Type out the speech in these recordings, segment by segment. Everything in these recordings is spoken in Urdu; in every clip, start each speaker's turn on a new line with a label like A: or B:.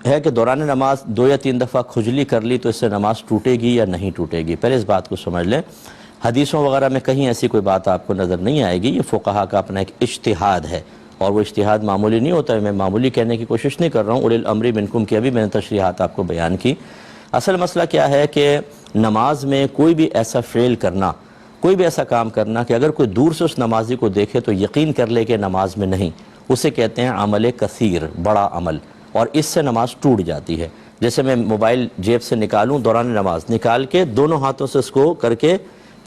A: ہے کہ دوران نماز 2 یا 3 دفعہ کھجلی کر لی تو اس سے نماز ٹوٹے گی یا نہیں ٹوٹے گی؟ پہلے اس بات کو سمجھ لیں، حدیثوں وغیرہ میں کہیں ایسی کوئی بات آپ کو نظر نہیں آئے گی۔ یہ فقہا کا اپنا ایک اجتہاد ہے، اور وہ اجتہاد معمولی نہیں ہوتا ہے۔ میں معمولی کہنے کی کوشش نہیں کر رہا ہوں، اولی الامر منکم کی ابھی میں نے تشریحات آپ کو بیان کی۔ اصل مسئلہ کیا ہے کہ نماز میں کوئی بھی ایسا فعل کرنا، کوئی بھی ایسا کام کرنا کہ اگر کوئی دور سے اس نمازی کو دیکھے تو یقین کر لے کہ نماز میں نہیں، اسے کہتے ہیں عمل کثیر، بڑا عمل، اور اس سے نماز ٹوٹ جاتی ہے۔ جیسے میں موبائل جیب سے نکالوں دوران نماز، نکال کے دونوں ہاتھوں سے اس کو کر کے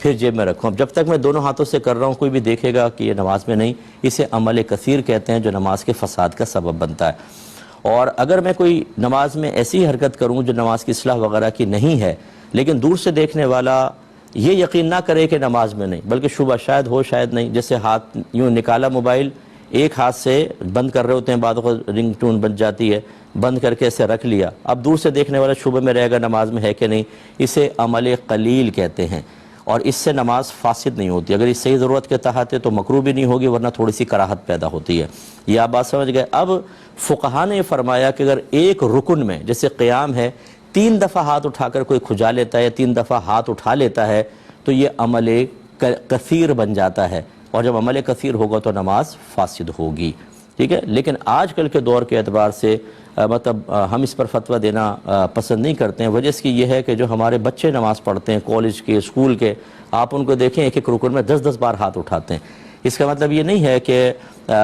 A: پھر جیب میں رکھوں، اب جب تک میں دونوں ہاتھوں سے کر رہا ہوں کوئی بھی دیکھے گا کہ یہ نماز میں نہیں، اسے عمل کثیر کہتے ہیں جو نماز کے فساد کا سبب بنتا ہے۔ اور اگر میں کوئی نماز میں ایسی حرکت کروں جو نماز کی اصلاح وغیرہ کی نہیں ہے، لیکن دور سے دیکھنے والا یہ یقین نہ کرے کہ نماز میں نہیں، بلکہ شبہ شاید ہو شاید نہیں، جیسے ہاتھ یوں نکالا موبائل، ایک ہاتھ سے بند کر رہے ہوتے ہیں، بعد وقت رنگ ٹون بن جاتی ہے، بند کر کے اسے رکھ لیا، اب دور سے دیکھنے والا شبہ میں رہے گا نماز میں ہے کہ نہیں، اسے عمل قلیل کہتے ہیں، اور اس سے نماز فاسد نہیں ہوتی۔ اگر اس صحیح ضرورت کے تحت ہے تو مکروہ بھی نہیں ہوگی، ورنہ تھوڑی سی کراہت پیدا ہوتی ہے۔ یہ آپ بات سمجھ گئے۔ اب فقہا نے فرمایا کہ اگر ایک رکن میں جیسے قیام ہے 3 دفعہ ہاتھ اٹھا کر کوئی کھجا لیتا ہے، 3 دفعہ ہاتھ اٹھا لیتا ہے تو یہ عمل کثیر بن جاتا ہے، اور جب عمل کثیر ہوگا تو نماز فاسد ہوگی، ٹھیک ہے۔ لیکن آج کل کے دور کے اعتبار سے مطلب ہم اس پر فتویٰ دینا پسند نہیں کرتے ہیں۔ وجہ اس کی یہ ہے کہ جو ہمارے بچے نماز پڑھتے ہیں کالج کے، اسکول کے، آپ ان کو دیکھیں ایک ایک رکن میں 10 بار ہاتھ اٹھاتے ہیں۔ اس کا مطلب یہ نہیں ہے کہ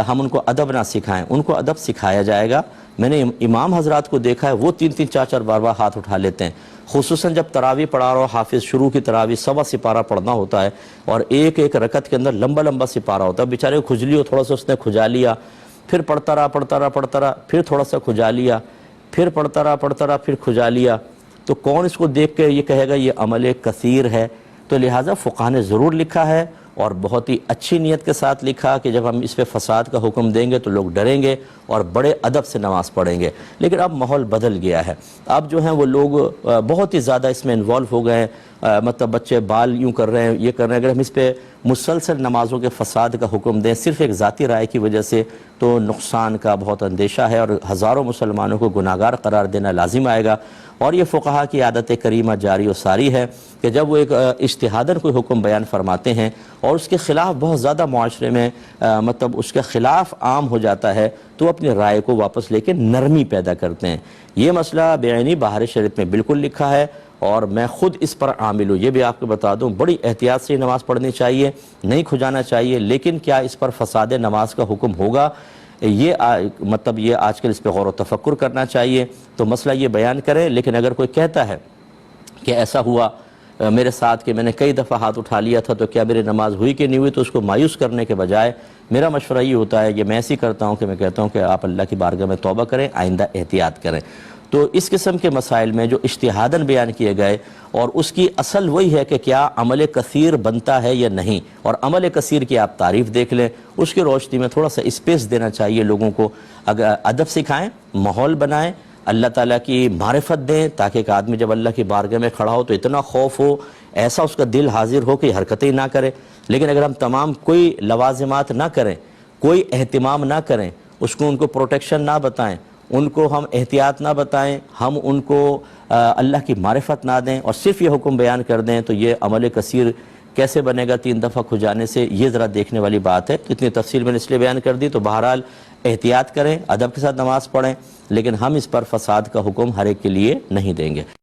A: ہم ان کو ادب نہ سکھائیں، ان کو ادب سکھایا جائے گا۔ میں نے امام حضرات کو دیکھا ہے وہ 3 4 بار ہاتھ اٹھا لیتے ہیں، خصوصاً جب تراویح پڑھا رہا ہو، حافظ شروع کی تراویح 1.25 سپارہ پڑھنا ہوتا ہے، اور ایک ایک رکعت کے اندر لمبا سپارہ ہوتا ہے، بیچارے کو کھجلی ہو، تھوڑا سا اس نے کھجا لیا، پھر پڑھتا رہا، پھر تھوڑا سا کھجا لیا، پھر پڑھتا رہا، پھر کھجا لیا، تو کون اس کو دیکھ کے یہ کہے گا یہ عمل کثیر ہے؟ تو لہٰذا فقہا نے ضرور لکھا ہے، اور بہت ہی اچھی نیت کے ساتھ لکھا کہ جب ہم اس پہ فساد کا حکم دیں گے تو لوگ ڈریں گے اور بڑے ادب سے نماز پڑھیں گے۔ لیکن اب ماحول بدل گیا ہے، اب جو ہیں وہ لوگ بہت ہی زیادہ اس میں انوالو ہو گئے ہیں، مطلب بچے بال یوں کر رہے ہیں، یہ کر رہے ہیں۔ اگر ہم اس پہ مسلسل نمازوں کے فساد کا حکم دیں صرف ایک ذاتی رائے کی وجہ سے تو نقصان کا بہت اندیشہ ہے، اور ہزاروں مسلمانوں کو گناہگار قرار دینا لازم آئے گا۔ اور یہ فقہا کی عادت کریمہ جاری و ساری ہے کہ جب وہ ایک اجتہاداً کوئی حکم بیان فرماتے ہیں اور اس کے خلاف بہت زیادہ معاشرے میں مطلب اس کے خلاف عام ہو جاتا ہے تو اپنی رائے کو واپس لے کے نرمی پیدا کرتے ہیں۔ یہ مسئلہ بعینی بہار شریعت میں بالکل لکھا ہے، اور میں خود اس پر عامل ہوں۔ یہ بھی آپ کو بتا دوں بڑی احتیاط سے نماز پڑھنی چاہیے، نہیں کھجانا چاہیے، لیکن کیا اس پر فساد نماز کا حکم ہوگا؟ یہ مطلب یہ آج کل اس پہ غور و تفکر کرنا چاہیے، تو مسئلہ یہ بیان کریں۔ لیکن اگر کوئی کہتا ہے کہ ایسا ہوا میرے ساتھ کہ میں نے کئی دفعہ ہاتھ اٹھا لیا تھا تو کیا میری نماز ہوئی کہ نہیں ہوئی، تو اس کو مایوس کرنے کے بجائے میرا مشورہ یہ ہوتا ہے، یہ میں ایسی کرتا ہوں کہ میں کہتا ہوں کہ آپ اللہ کی بارگاہ میں توبہ کریں، آئندہ احتیاط کریں۔ تو اس قسم کے مسائل میں جو اجتہاداً بیان کیے گئے، اور اس کی اصل وہی ہے کہ کیا عمل کثیر بنتا ہے یا نہیں، اور عمل کثیر کی آپ تعریف دیکھ لیں، اس کی روشنی میں تھوڑا سا اسپیس دینا چاہیے لوگوں کو، اگر ادب سکھائیں، ماحول بنائیں، اللہ تعالیٰ کی معرفت دیں، تاکہ ایک آدمی جب اللہ کی بارگاہ میں کھڑا ہو تو اتنا خوف ہو، ایسا اس کا دل حاضر ہو کہ حرکتیں نہ کرے۔ لیکن اگر ہم تمام کوئی لوازمات نہ کریں، کوئی اہتمام نہ کریں، اس کو ان کو پروٹیکشن نہ بتائیں، ان کو ہم احتیاط نہ بتائیں، ہم ان کو اللہ کی معرفت نہ دیں، اور صرف یہ حکم بیان کر دیں، تو یہ عمل کثیر کیسے بنے گا 3 دفعہ کھجانے سے؟ یہ ذرا دیکھنے والی بات ہے۔ اتنی تفصیل میں نے اس لیے بیان کر دی۔ تو بہرحال احتیاط کریں، ادب کے ساتھ نماز پڑھیں، لیکن ہم اس پر فساد کا حکم ہر ایک کے لیے نہیں دیں گے۔